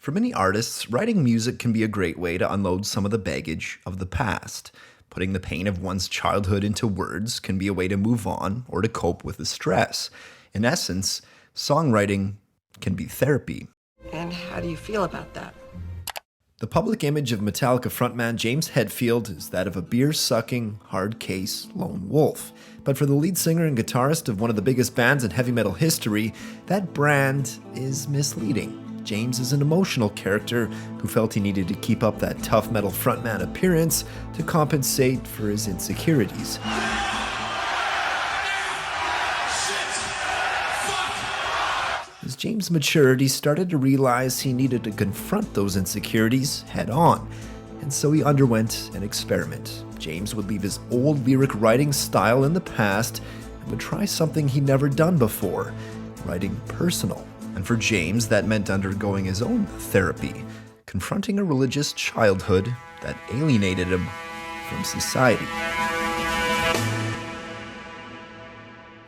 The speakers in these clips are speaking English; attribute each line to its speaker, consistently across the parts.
Speaker 1: For many artists, writing music can be a great way to unload some of the baggage of the past. Putting the pain of one's childhood into words can be a way to move on or to cope with the stress. In essence, songwriting can be therapy.
Speaker 2: And how do you feel about that?
Speaker 1: The public image of Metallica frontman James Hetfield is that of a beer-sucking, hard-case lone wolf. But for the lead singer and guitarist of one of the biggest bands in heavy metal history, that brand is misleading. James is an emotional character who felt he needed to keep up that tough metal frontman appearance to compensate for his insecurities. As James matured, he started to realize he needed to confront those insecurities head on, and so he underwent an experiment. James would leave his old lyric writing style in the past and would try something he'd never done before, writing personal. And for James, that meant undergoing his own therapy, confronting a religious childhood that alienated him from society.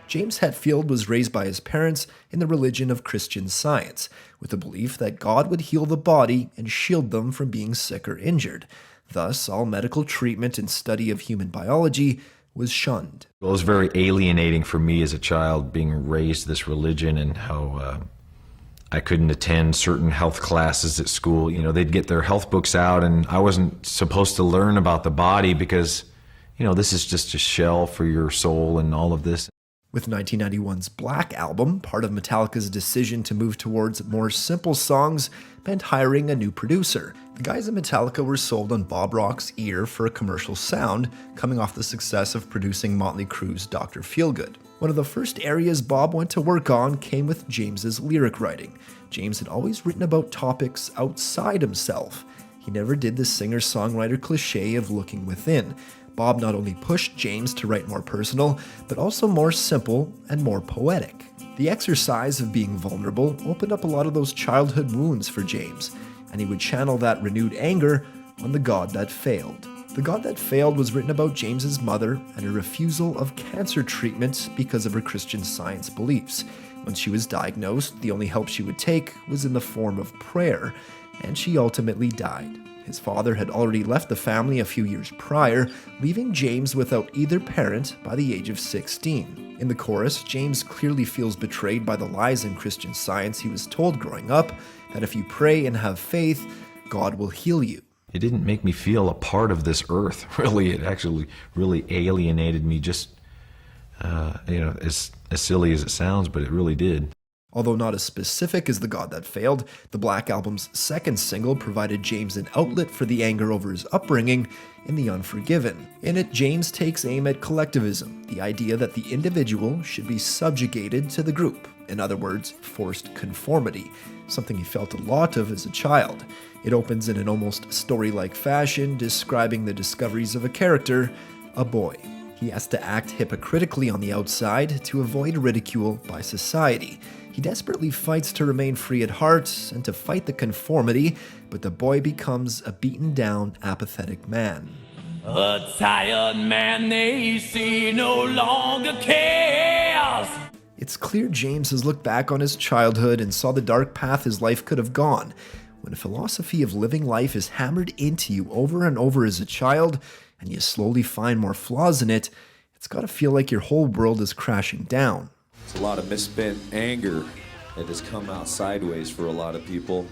Speaker 1: James Hetfield was raised by his parents in the religion of Christian Science, with the belief that God would heal the body and shield them from being sick or injured. Thus, all medical treatment and study of human biology was shunned.
Speaker 3: It was very alienating for me as a child, being raised this religion, and how I couldn't attend certain health classes at school. You know, they'd get their health books out, and I wasn't supposed to learn about the body because, you know, this is just a shell for your soul and all of this.
Speaker 1: With 1991's Black Album, part of Metallica's decision to move towards more simple songs meant hiring a new producer. The guys at Metallica were sold on Bob Rock's ear for a commercial sound, coming off the success of producing Motley Crue's Dr. Feelgood. One of the first areas Bob went to work on came with James's lyric writing. James had always written about topics outside himself. He never did the singer-songwriter cliche of looking within. Bob not only pushed James to write more personal, but also more simple and more poetic. The exercise of being vulnerable opened up a lot of those childhood wounds for James, and he would channel that renewed anger on the God That Failed. The God That Failed was written about James's mother and her refusal of cancer treatment because of her Christian Science beliefs. When she was diagnosed, the only help she would take was in the form of prayer, and she ultimately died. His father had already left the family a few years prior, leaving James without either parent by the age of 16. In the chorus, James clearly feels betrayed by the lies in Christian Science he was told growing up, that if you pray and have faith, God will heal you.
Speaker 3: It didn't make me feel a part of this earth, really. It actually really alienated me, just, as silly as it sounds, but it really did.
Speaker 1: Although not as specific as The God That Failed, the Black Album's second single provided James an outlet for the anger over his upbringing in The Unforgiven. In it, James takes aim at collectivism, the idea that the individual should be subjugated to the group. In other words, forced conformity, something he felt a lot of as a child. It opens in an almost story-like fashion, describing the discoveries of a character, a boy. He has to act hypocritically on the outside to avoid ridicule by society. He desperately fights to remain free at heart and to fight the conformity, but the boy becomes a beaten-down, apathetic man.
Speaker 4: A tired man they see no longer cares.
Speaker 1: It's clear James has looked back on his childhood and saw the dark path his life could have gone. When a philosophy of living life is hammered into you over and over as a child, and you slowly find more flaws in it, it's got to feel like your whole world is crashing down.
Speaker 5: It's a lot of misspent anger that has come out sideways for a lot of people.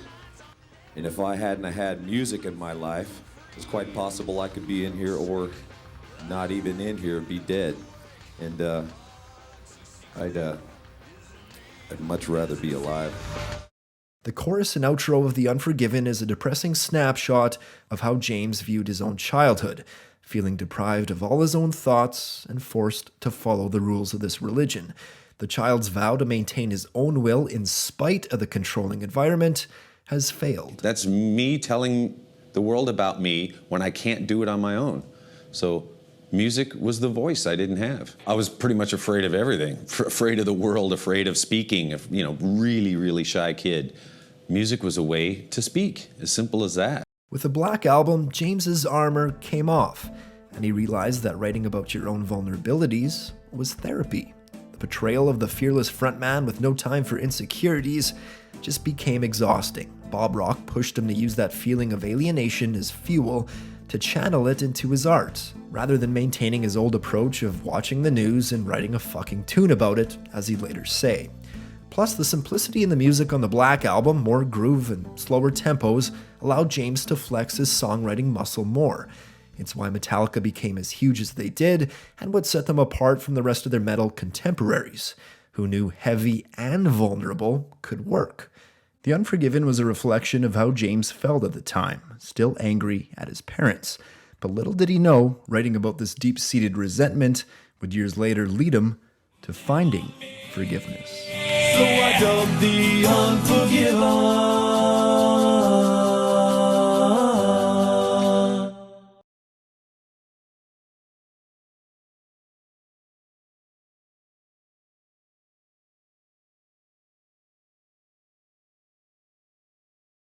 Speaker 5: And if I hadn't had music in my life, it's quite possible I could be in here or not even in here, be dead. And I'd much rather be alive.
Speaker 1: The chorus and outro of The Unforgiven is a depressing snapshot of how James viewed his own childhood, feeling deprived of all his own thoughts and forced to follow the rules of this religion. The child's vow to maintain his own will in spite of the controlling environment has failed.
Speaker 6: That's me telling the world about me when I can't do it on my own. So music was the voice I didn't have. I was pretty much afraid of everything, afraid of the world, afraid of speaking, really, really shy kid. Music was a way to speak, as simple as that.
Speaker 1: With the Black Album, James's armor came off, and he realized that writing about your own vulnerabilities was therapy. The portrayal of the fearless frontman with no time for insecurities just became exhausting. Bob Rock pushed him to use that feeling of alienation as fuel to channel it into his art, rather than maintaining his old approach of watching the news and writing a fucking tune about it, as he'd later say. Plus, the simplicity in the music on the Black Album, more groove and slower tempos, allowed James to flex his songwriting muscle more. It's why Metallica became as huge as they did, and what set them apart from the rest of their metal contemporaries, who knew heavy and vulnerable could work. The Unforgiven was a reflection of how James felt at the time, still angry at his parents. But little did he know, writing about this deep-seated resentment would years later lead him to finding forgiveness.
Speaker 4: So I dubbed the Unforgiven.